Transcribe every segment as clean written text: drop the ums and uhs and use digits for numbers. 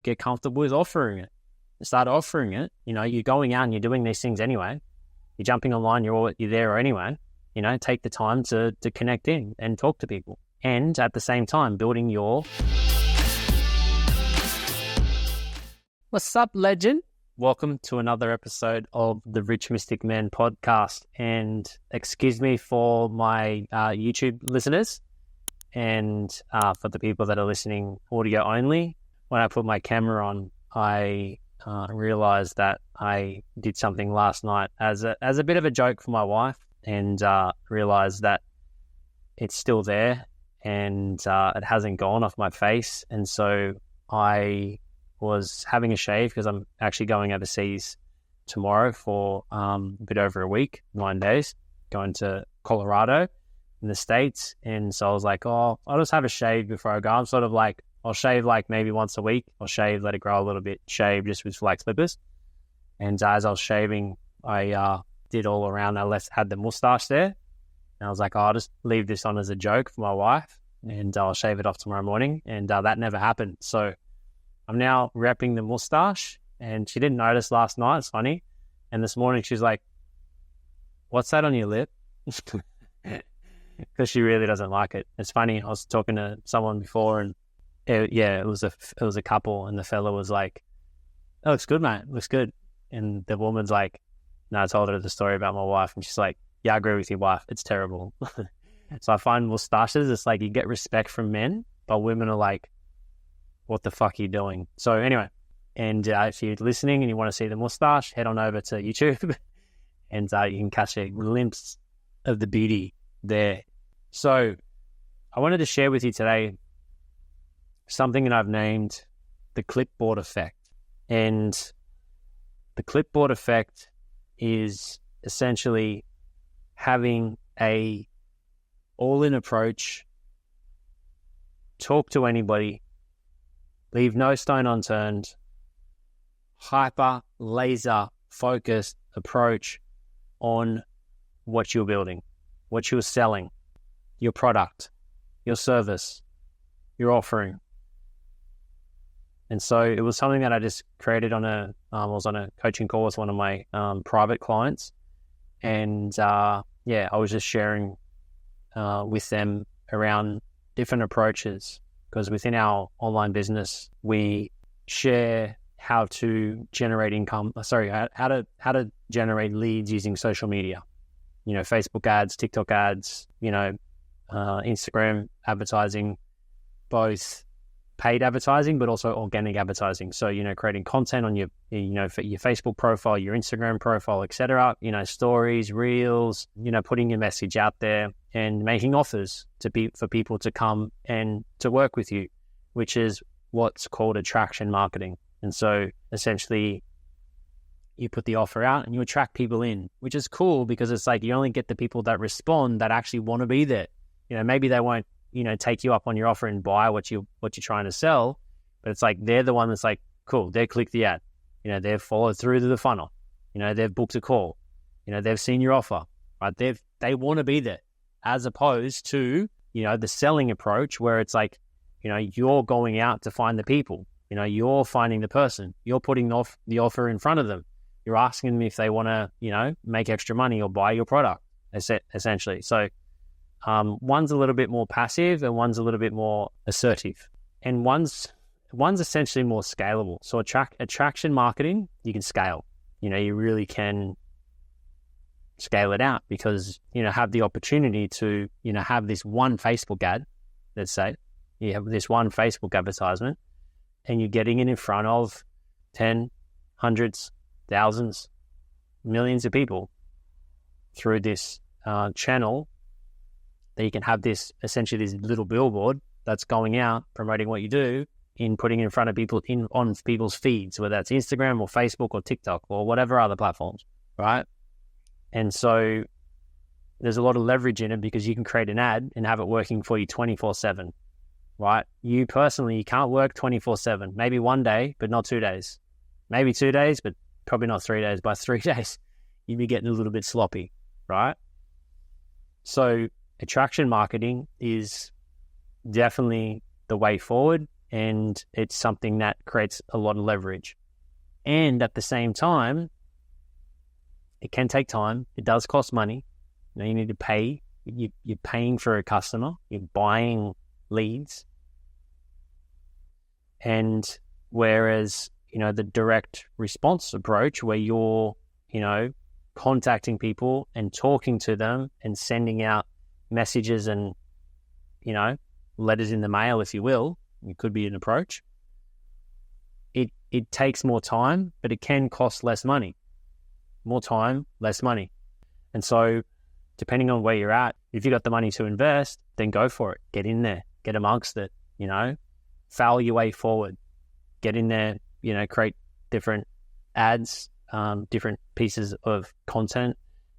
get comfortable with offering it. Start offering it. You're going out and you're doing these things anyway. You're jumping online, you're there anyway. Take the time to connect in and talk to people. And at the same time, building your... What's up, legend? Welcome to another episode of the Rich Mystic Man podcast. And excuse me for my YouTube listeners and for the people that are listening audio only. When I put my camera on, I realized that I did something last night as a bit of a joke for my wife, and realized that it's still there and it hasn't gone off my face. And so I was having a shave because I'm actually going overseas tomorrow for a bit over a week, 9 days, going to Colorado in the States. And so I was like, I'll just have a shave before I go. I'm sort of like, I'll shave like maybe once a week. I'll shave, let it grow a little bit, shave just with flat clippers. And as I was shaving, I did all around. Had the mustache there. And I was like, I'll just leave this on as a joke for my wife and I'll shave it off tomorrow morning. And that never happened. So I'm now repping the mustache, and she didn't notice last night. It's funny. And this morning she's like, what's that on your lip? Because she really doesn't like it. It's funny. I was talking to someone before, and it was a couple, and the fella was like, "Oh, looks good, mate. Looks good." And the woman's like, "No," I told her the story about my wife, and she's like, "Yeah, I agree with your wife. It's terrible." So I find mustaches, it's like you get respect from men, but women are like, what the fuck are you doing? So anyway, and if you're listening and you want to see the mustache, head on over to YouTube and you can catch a glimpse of the beauty there. So I wanted to share with you today something that I've named the Clipboard Effect. And the Clipboard Effect is essentially having a all-in approach, talk to anybody, leave no stone unturned, hyper, laser focused approach on what you're building, what you're selling, your product, your service, your offering. And so it was something that I just created I was on a coaching call with one of my private clients. And I was just sharing with them around different approaches. Because within our online business, we share how to generate income. How to generate leads using social media. Facebook ads, TikTok ads. Instagram advertising, both paid advertising, but also organic advertising. So creating content on your for your Facebook profile, your Instagram profile, etc. Stories, reels. Putting your message out there and making offers for people to come and to work with you, which is what's called attraction marketing. And so essentially you put the offer out and you attract people in, which is cool because it's like you only get the people that respond that actually want to be there. Maybe they won't, take you up on your offer and buy what you're trying to sell, but it's like they're the one that's like, cool, they clicked the ad, they've followed through to the funnel, they've booked a call, they've seen your offer, right? They want to be there. As opposed to, the selling approach where it's like, you're going out to find the people, you're finding the person, you're putting the offer in front of them. You're asking them if they want to, make extra money or buy your product, essentially. So one's a little bit more passive and one's a little bit more assertive. And one's essentially more scalable. So attraction marketing, you can scale. You really can scale it out because have the opportunity to have this one Facebook ad. Let's say you have this one Facebook advertisement and you're getting it in front of 10 hundreds, thousands, millions of people through this channel, that you can have this essentially this little billboard that's going out promoting what you do, in putting it in front of people on people's feeds, whether that's Instagram or Facebook or TikTok or whatever other platforms, right? And so there's a lot of leverage in it because you can create an ad and have it working for you 24/7, right? You personally, you can't work 24/7, maybe one day, but not 2 days, maybe 2 days, but probably not 3 days. By 3 days, you'd be getting a little bit sloppy, right? So attraction marketing is definitely the way forward. and it's something that creates a lot of leverage. And at the same time, it can take time. It does cost money. You need to pay. You're paying for a customer. You're buying leads. And whereas, the direct response approach where you're, contacting people and talking to them and sending out messages and, letters in the mail, if you will, it could be an approach. It takes more time, but it can cost less money. More time, less money. And so depending on where you're at, if you've got the money to invest, then go for it. Get in there, get amongst it, fail your way forward. Get in there, create different ads, different pieces of content,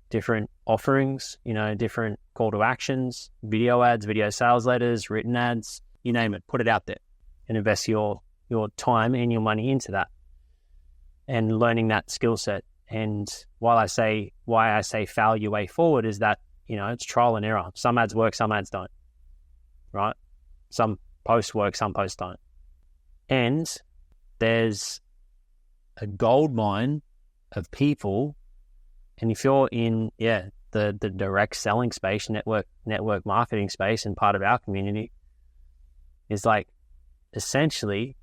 different offerings, different call to actions, video ads, video sales letters, written ads, you name it, put it out there and invest your time and your money into that and learning that skill set. And why I say fail your way forward is that, it's trial and error. Some ads work, some ads don't, right? Some posts work, some posts don't. And there's a gold mine of people. And if you're in, the direct selling space, network marketing space, and part of our community is like essentially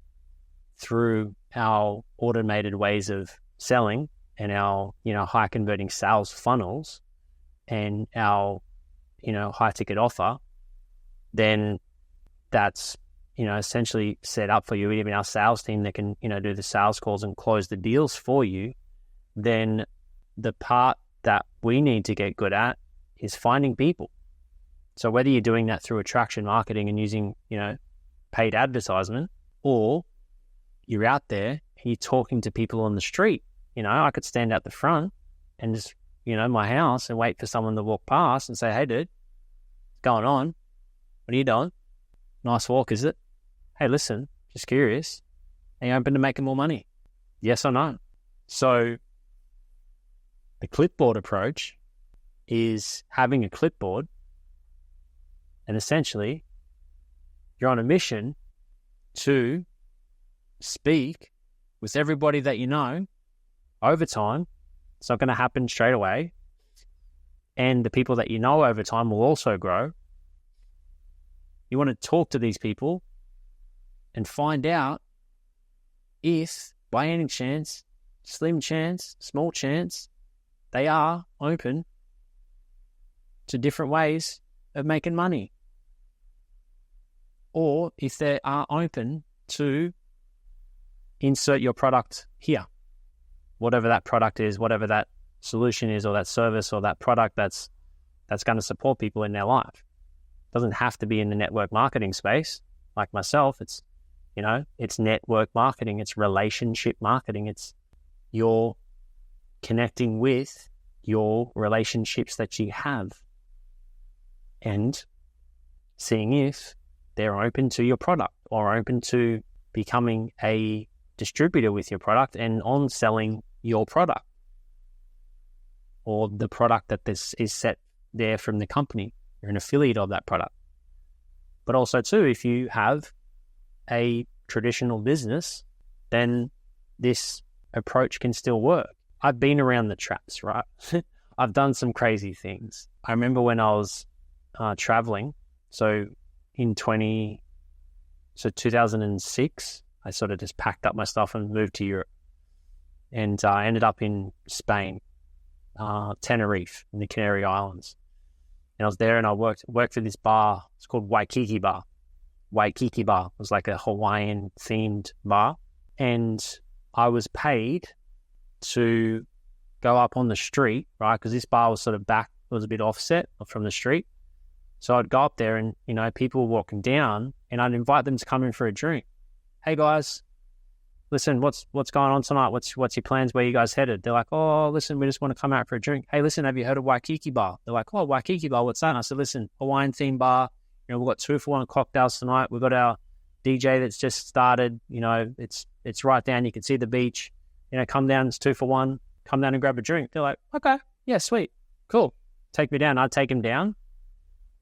through our automated ways of selling and our, high converting sales funnels and our, high ticket offer, then that's, essentially set up for you. Even our sales team that can, do the sales calls and close the deals for you. Then the part that we need to get good at is finding people. So whether you're doing that through attraction marketing and using, paid advertisement, or you're out there and you're talking to people on the street, I could stand out the front and just, my house and wait for someone to walk past and say, "Hey dude, what's going on? What are you doing? Nice walk, is it? Hey, listen, just curious. Are you open to making more money? Yes or no?" So the clipboard approach is having a clipboard, and essentially you're on a mission to speak with everybody that you know over time. It's not going to happen straight away. And the people that you know over time will also grow. You want to talk to these people and find out if by any chance, slim chance, small chance, they are open to different ways of making money. Or if they are open to insert your product here, whatever that product is, whatever that solution is, or that service or that product that's going to support people in their life. It doesn't have to be in the network marketing space. Like myself, it's, it's network marketing, it's relationship marketing, it's your connecting with your relationships that you have and seeing if they're open to your product or open to becoming a distributor with your product and on selling your product or the product that this is set there from the company. You're an affiliate of that product. But also too, if you have a traditional business, then this approach can still work. I've been around the traps, right? I've done some crazy things. I remember when I was traveling, so in 2006, I sort of just packed up my stuff and moved to Europe. And I ended up in Spain, Tenerife, in the Canary Islands. And I was there and I worked for this bar. It's called Waikiki Bar. Waikiki Bar. It was like a Hawaiian themed bar. And I was paid to go up on the street, right? Because this bar was sort of back, it was a bit offset from the street. So I'd go up there and, people were walking down and I'd invite them to come in for a drink. "Hey guys, listen, what's going on tonight? What's your plans? Where you guys headed?" They're like, "Oh, listen, we just want to come out for a drink." "Hey, listen, have you heard of Waikiki Bar?" They're like, "Oh, Waikiki Bar, what's that?" And I said, "Listen, Hawaiian themed bar. We've got 2-for-1 cocktails tonight. We've got our DJ that's just started. It's right down. You can see the beach. Come down. It's 2-for-1. Come down and grab a drink." They're like, "Okay, yeah, sweet, cool. Take me down." I'd take them down,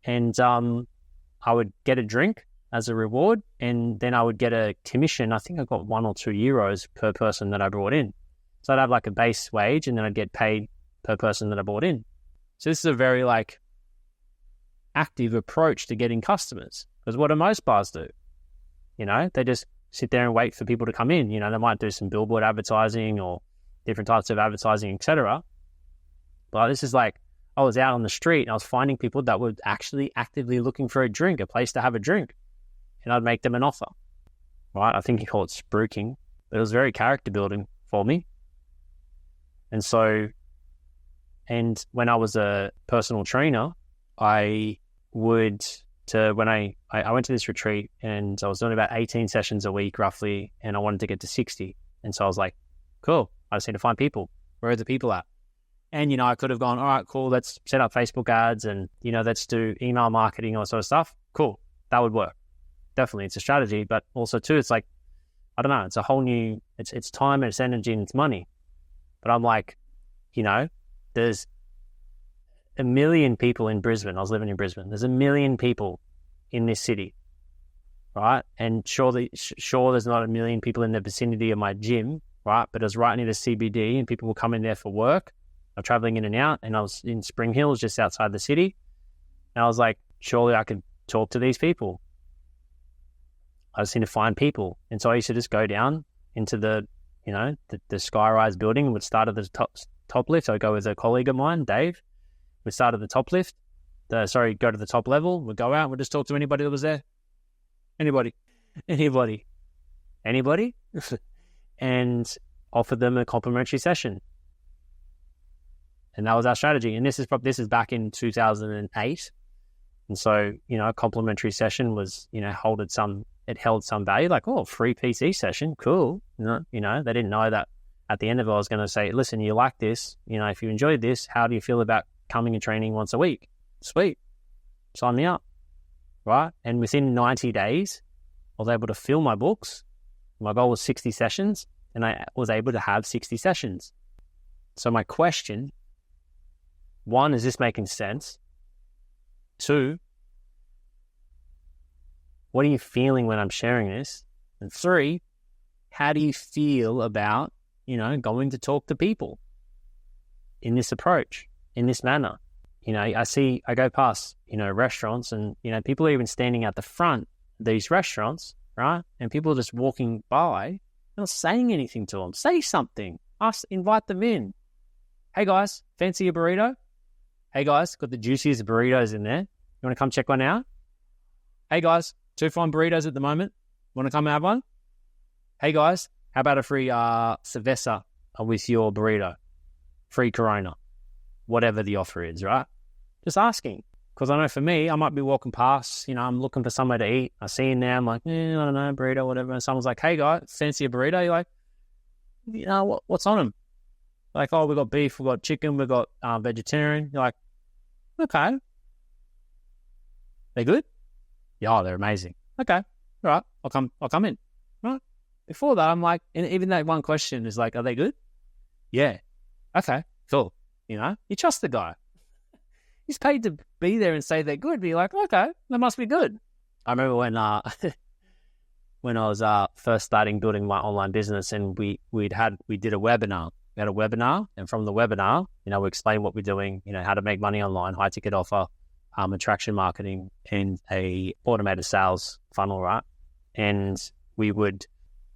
and I would get a drink, as a reward. And then I would get a commission. I think I got €1 or €2 per person that I brought in. So I'd have like a base wage and then I'd get paid per person that I brought in. So this is a very like active approach to getting customers, because what do most bars do? They just sit there and wait for people to come in. They might do some billboard advertising or different types of advertising, etc. But this is like, I was out on the street and I was finding people that were actually actively looking for a drink, a place to have a drink, and I'd make them an offer, right? I think you call it spruiking, but it was very character building for me. And so, and when I was a personal trainer, I went to this retreat and I was doing about 18 sessions a week roughly, and I wanted to get to 60. And so I was like, cool, I just need to find people. Where are the people at? And, I could have gone, all right, cool, let's set up Facebook ads and, let's do email marketing, all that sort of stuff. Cool, that would work. Definitely, it's a strategy, but also too, it's like, I don't know, it's a whole new, it's time, it's energy, and it's money. But I'm like, there's a million people in Brisbane. I was living in Brisbane. There's a million people in this city, right? And sure, there's not a million people in the vicinity of my gym, right? But it was right near the CBD, and people were coming there for work. I'm traveling in and out, and I was in Spring Hills, just outside the city. And I was like, surely I could talk to these people. I just need to find people. And so I used to just go down into the skyrise building. Would start at the top lift. I'd go with a colleague of mine, Dave. We'd start at the top lift. Go to the top level. We'd go out. We'd just talk to anybody that was there. Anybody. And offer them a complimentary session. And that was our strategy. And this is back in 2008. And so, a complimentary session was, it held some value, like, oh, free PT session, cool. They didn't know that at the end of it, I was going to say, listen, you like this, if you enjoyed this, how do you feel about coming and training once a week? Sweet. Sign me up. Right. And within 90 days, I was able to fill my books. My goal was 60 sessions, and I was able to have 60 sessions. So my question, 1, is this making sense? 2, what are you feeling when I'm sharing this? And 3, how do you feel about, going to talk to people in this approach, in this manner? I go past, restaurants, and, people are even standing at the front of these restaurants, right? And people are just walking by, not saying anything to them. Say something. Invite them in. Hey guys, fancy a burrito? Hey guys, got the juiciest burritos in there. You want to come check one out? Hey guys, 2 fine burritos at the moment. Want to come have one? Hey guys, how about a free cerveza with your burrito? Free Corona. Whatever the offer is, right? Just asking. Because I know for me, I might be walking past, I'm looking for somewhere to eat. I see him there, I'm like, I don't know, burrito, whatever. And someone's like, hey guys, fancy a burrito? You're like, what's on them? Like, oh, we've got beef, we've got chicken, we've got vegetarian. You're like, okay. They good? Yeah, they're amazing. Okay, all right, I'll come in. Right? Before that, I'm like, and even that one question is like, are they good? Yeah. Okay, cool. You trust the guy. He's paid to be there and say they're good, but you're like, okay, they must be good. I remember when when I was first starting building my online business, and we did a webinar. We had a webinar, and from the webinar, we explained what we're doing, how to make money online, high ticket offer, attraction marketing, and a automated sales funnel, right? And we would,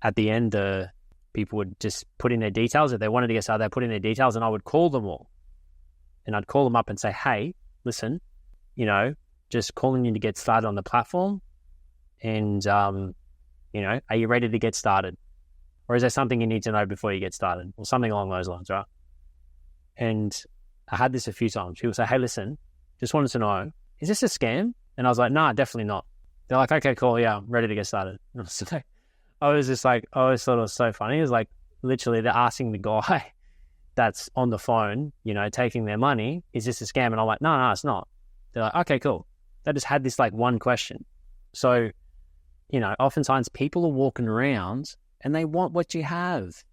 at the end, people would just put in their details. If they wanted to get started, they put in their details, and I would call them all. And I'd call them up and say, hey, listen, just calling you to get started on the platform. And, are you ready to get started? Or is there something you need to know before you get started? Or something along those lines, right? And I had this a few times. People say, hey, listen, just wanted to know, is this a scam? And I was like, nah, definitely not. They're like, okay, cool. Yeah, I'm ready to get started. And I was just like, I always thought it was so funny. It was like, literally, they're asking the guy that's on the phone, taking their money, is this a scam? And I'm like, no, it's not. They're like, okay, cool. They just had this like one question. So, oftentimes people are walking around and they want what you have.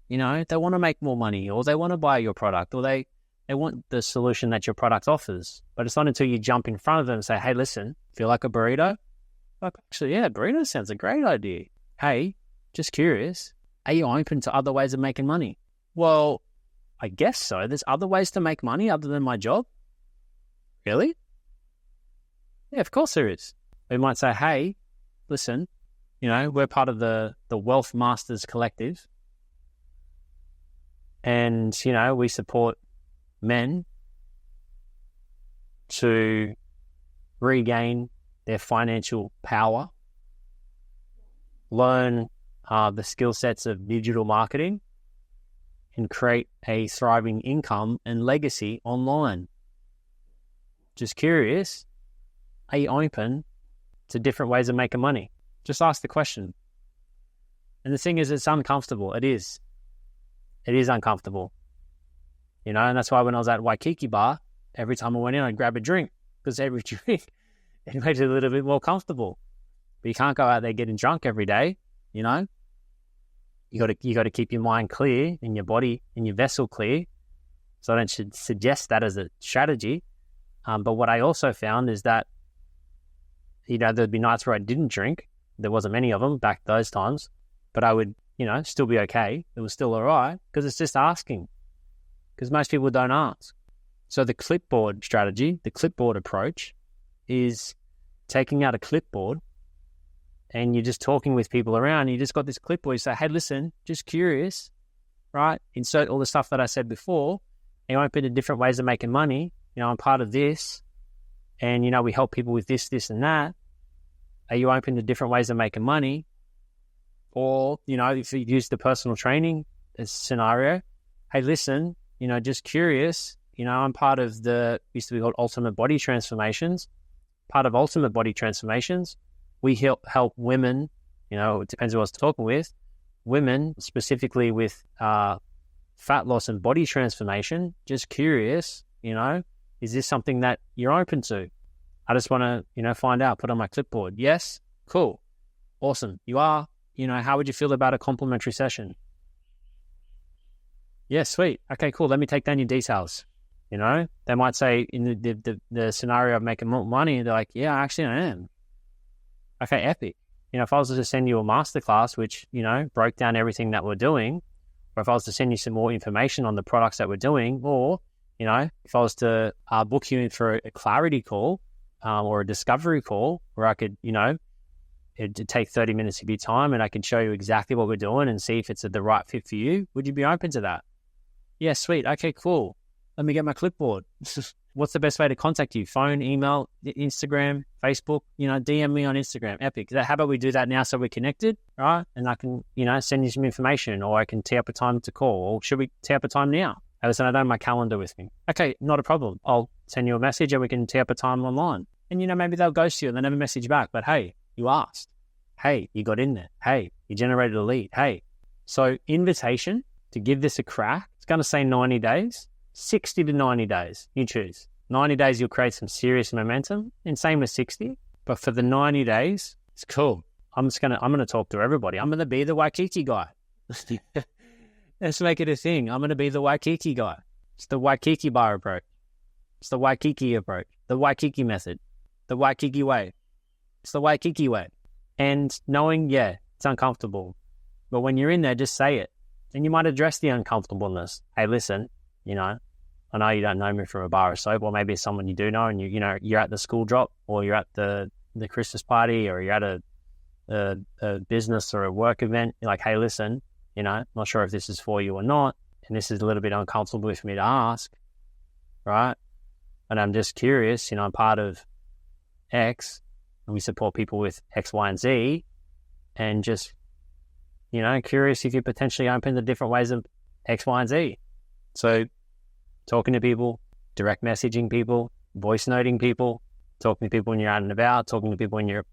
They want to make more money, or they want to buy your product, or they want the solution that your product offers. But it's not until you jump in front of them and say, hey, listen, feel like a burrito? Like, actually, yeah, burrito sounds a great idea. Hey, just curious, are you open to other ways of making money? Well, I guess so. There's other ways to make money other than my job. Really? Yeah, of course there is. We might say, hey, listen, we're part of the Wealth Masters Collective. And, we support men to regain their financial power, learn the skill sets of digital marketing, and create a thriving income and legacy online. Just curious, are you open to different ways of making money? Just ask the question. And the thing is, it's uncomfortable. It is. It is uncomfortable. And that's why when I was at Waikiki Bar, every time I went in, I'd grab a drink, because every drink, it makes it a little bit more comfortable. But you can't go out there getting drunk every day, You got to keep your mind clear and your body and your vessel clear. So I don't suggest that as a strategy. But what I also found is that, there'd be nights where I didn't drink. There wasn't many of them back those times, but I would, still be okay. It was still all right, because it's just asking, because most people don't ask. So the clipboard strategy, the clipboard approach, is taking out a clipboard and you're just talking with people around. You just got this clipboard. You say, hey, listen, just curious, right? Insert all the stuff that I said before. And you open to different ways of making money. I'm part of this. And, we help people with this, this, and that. Are you open to different ways of making money? Or, if you use the personal training as scenario, hey, listen, just curious, I'm part of used to be called Ultimate Body Transformations. Part of Ultimate Body Transformations, we help women, it depends who I was talking with, women specifically with fat loss and body transformation. Just curious, is this something that you're open to? I just want to, find out, put on my clipboard. Yes? Cool. Awesome. You are, how would you feel about a complimentary session? Yeah, sweet. Okay, cool. Let me take down your details. They might say in the scenario of making more money, they're like, yeah, actually I am. Okay, epic. If I was to send you a masterclass, which, broke down everything that we're doing, or if I was to send you some more information on the products that we're doing, or, if I was to book you in for a clarity call or a discovery call where I could, it'd take 30 minutes of your time and I can show you exactly what we're doing and see if it's the right fit for you, would you be open to that? Yeah, sweet. Okay, cool. Let me get my clipboard. What's the best way to contact you? Phone, email, Instagram, Facebook, DM me on Instagram. Epic. How about we do that now so we're connected, right? And I can, send you some information, or I can tee up a time to call, or should we tee up a time now? Listen, I don't have my calendar with me. Okay, not a problem. I'll send you a message and we can tee up a time online. And, maybe they'll ghost you and they never message back, but hey, you asked. Hey, you got in there. Hey, you generated a lead. Hey. So invitation to give this a crack, it's going to say 90 days. 60 to 90 days, you choose. 90 days, you'll create some serious momentum, and same with 60. But for the 90 days, it's cool. I'm going to talk to everybody. I'm going to be the Waikiki guy. Let's make it a thing. I'm going to be the Waikiki guy. It's the Waikiki bar approach. It's the Waikiki approach. The Waikiki method. The Waikiki way. It's the Waikiki way. And knowing, yeah, it's uncomfortable. But when you're in there, just say it. And you might address the uncomfortableness. Hey, listen, I know you don't know me from a bar of soap, or maybe it's someone you do know, and you're at the school drop, or you're at the Christmas party, or you're at a business or a work event. You're like, hey, listen, not sure if this is for you or not, and this is a little bit uncomfortable for me to ask, right? And I'm just curious, I'm part of X, and we support people with X, Y, and Z, and just, curious if you're potentially open to different ways of X, Y, and Z. So talking to people, direct messaging people, voice noting people, talking to people when you're out and about, talking to people when you're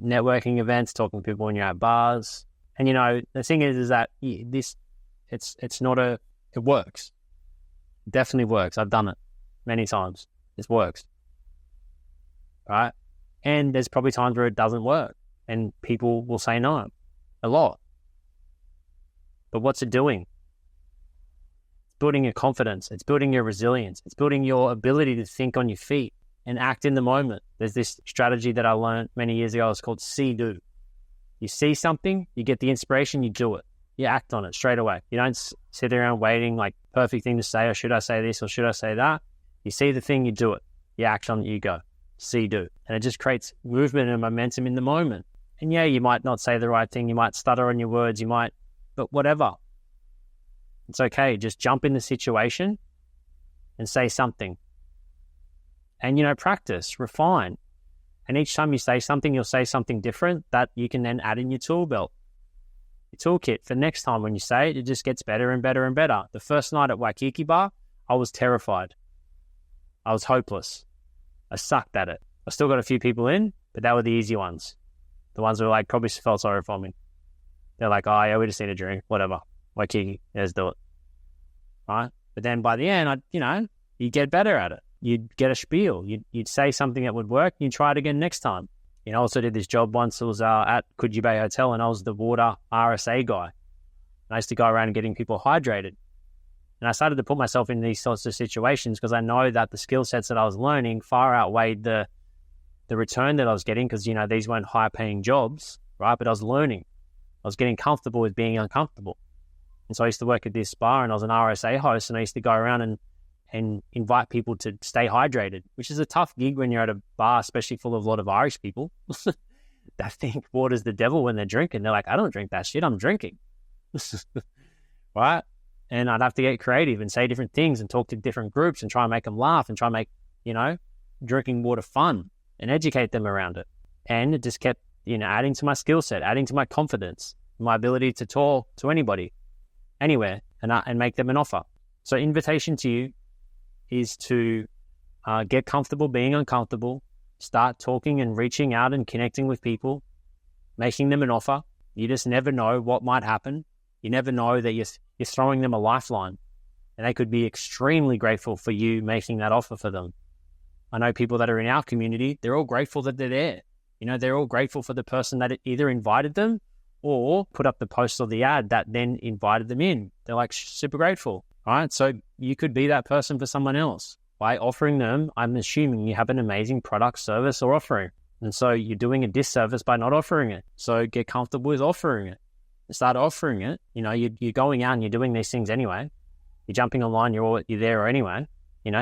networking events, talking to people when you're at bars. And, the thing is that it works. It definitely works. I've done it many times. It works. Right? And there's probably times where it doesn't work and people will say no a lot. But what's it doing? Building your confidence, it's building your resilience, it's building your ability to think on your feet, and act in the moment. There's this strategy that I learned many years ago. It's called see-do. You see something, you get the inspiration, you do it. You act on it straight away. You don't sit around waiting like perfect thing to say, or should I say this or should I say that? You see the thing, you do it. You act on it, you go. See-do. And it just creates movement and momentum in the moment. And yeah, you might not say the right thing. You might stutter on your words. But whatever. It's okay. Just jump in the situation and say something. And, practice, refine. And each time you say something, you'll say something different that you can then add in your tool belt, your toolkit for next time when you say it. It just gets better and better and better. The first night at Waikiki Bar, I was terrified. I was hopeless. I sucked at it. I still got a few people in, but they were the easy ones. The ones who were like, probably felt sorry for me. They're like, oh yeah, we just need a drink, whatever. Waikiki, let's do it. Right? But then by the end, you get better at it. You'd get a spiel. You'd say something that would work. You'd try it again next time. I also did this job once. It was at Coogee Bay Hotel, and I was the water RSA guy. And I used to go around getting people hydrated. And I started to put myself in these sorts of situations because I know that the skill sets that I was learning far outweighed the return that I was getting, because, these weren't high-paying jobs, right? But I was learning. I was getting comfortable with being uncomfortable. And so I used to work at this bar, and I was an RSA host, and I used to go around and invite people to stay hydrated, which is a tough gig when you're at a bar, especially full of a lot of Irish people that think water's the devil when they're drinking. They're like, I don't drink that shit, I'm drinking. Right? And I'd have to get creative and say different things and talk to different groups and try and make them laugh and try and make, drinking water fun and educate them around it. And it just kept, adding to my skill set, adding to my confidence, my ability to talk to anybody, anywhere, and make them an offer. So invitation to you is to get comfortable being uncomfortable, start talking and reaching out and connecting with people, making them an offer. You just never know what might happen. You never know that you're throwing them a lifeline, and they could be extremely grateful for you making that offer for them. I know people that are in our community, they're all grateful that they're there. They're all grateful for the person that either invited them or put up the post or the ad that then invited them in. They're like super grateful, right? So you could be that person for someone else by offering them. I'm assuming you have an amazing product, service, or offering. And so you're doing a disservice by not offering it. So get comfortable with offering it. Start offering it. You're going out and you're doing these things anyway. You're jumping online, you're there anyway.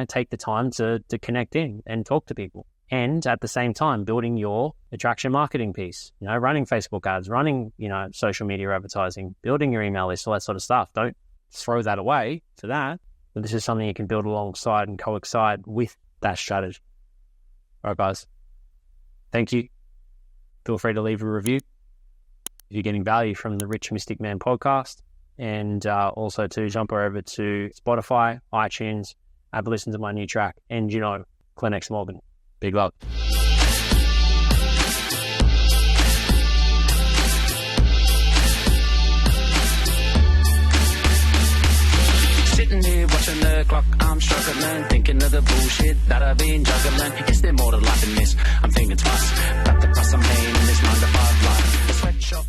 Take the time to connect in and talk to people. And at the same time, building your attraction marketing piece, running Facebook ads, running, social media advertising, building your email list, all that sort of stuff. Don't throw that away for that. But this is something you can build alongside and coincide with that strategy. All right, guys. Thank you. Feel free to leave a review if you're getting value from the Rich Mystic Man podcast. And also to jump over to Spotify, iTunes, have a listen to my new track, and Clint X Morgan. Big love. Sitting here watching the clock, I'm struggling, thinking of the bullshit that I've been juggling. Is there more to life than this? I'm thinking twice about the price I'm paying in this 9 to 5 life. The sweatshop.